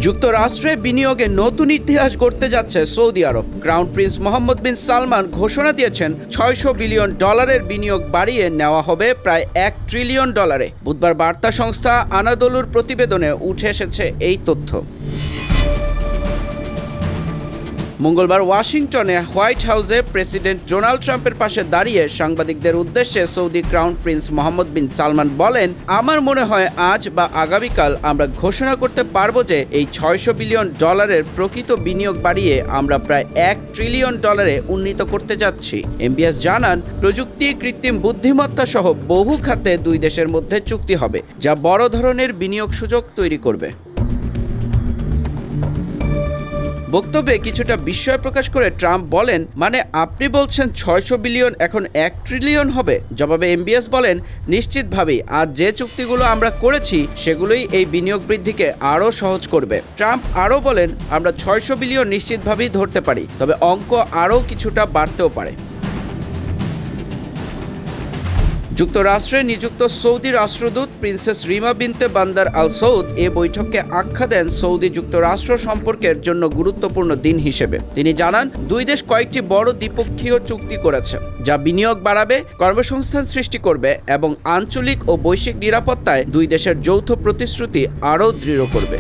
যুক্তরাষ্ট্রে বিনিয়োগে নতুন ইতিহাস গড়তে যাচ্ছে সৌদি আরব। ক্রাউন প্রিন্স মোহাম্মদ বিন সালমান ঘোষণা দিয়েছেন ৬০০ বিলিয়ন ডলারের বিনিয়োগ বাড়িয়ে নেওয়া হবে প্রায় $1 ট্রিলিয়ন। বুধবার বার্তা সংস্থা আনাদোলুর প্রতিবেদনে উঠে এসেছে এই তথ্য। মঙ্গলবার ওয়াশিংটনে হোয়াইট হাউসে প্রেসিডেন্ট ডোনাল্ড ট্রাম্পের পাশে দাঁড়িয়ে সাংবাদিকদের উদ্দেশ্যে সৌদি ক্রাউন প্রিন্স মোহাম্মদ বিন সালমান বলেন, আমার মনে হয় আজ বা আগামীকাল আমরা ঘোষণা করতে পারব যে এই ৬০০ বিলিয়ন ডলারের প্রকৃত বিনিয়োগ বাড়িয়ে আমরা প্রায় $1 ট্রিলিয়ন উন্নীত করতে যাচ্ছি। এমবিএস জানান, প্রযুক্তি, কৃত্রিম বুদ্ধিমত্তা সহ বহু খাতে দুই দেশের মধ্যে চুক্তি হবে, যা বড় ধরনের বিনিয়োগ সুযোগ তৈরি করবে। বক্তব্যে কিছুটা বিস্ময় প্রকাশ করে ট্রাম্প বলেন, মানে আপনি বলছেন ৬০০ বিলিয়ন এখন $1 ট্রিলিয়ন হবে? জবাবে এমবিএস বলেন, নিশ্চিতভাবেই আজ যে চুক্তিগুলো আমরা করেছি সেগুলোই এই বিনিয়োগ বৃদ্ধিকে আরও সহজ করবে। ট্রাম্প আরও বলেন, আমরা ৬০০ বিলিয়ন নিশ্চিতভাবেই ধরতে পারি, তবে অঙ্ক আরও কিছুটা বাড়তেও পারে। যুক্তরাষ্ট্রে নিযুক্ত সৌদি রাষ্ট্রদূত প্রিন্সেস রিমা বিনতে বান্দার আল সৌদ এ বৈঠককে আখ্যা দেন সৌদি যুক্তরাষ্ট্র সম্পর্কের জন্য গুরুত্বপূর্ণ দিন হিসেবে। তিনি জানান, দুই দেশ কয়েকটি বড় দ্বিপক্ষীয় চুক্তি করেছে, যা বিনিয়োগ বাড়াবে, কর্মসংস্থান সৃষ্টি করবে এবং আঞ্চলিক ও বৈশ্বিক নিরাপত্তায় দুই দেশের যৌথ প্রতিশ্রুতি আরও দৃঢ় করবে।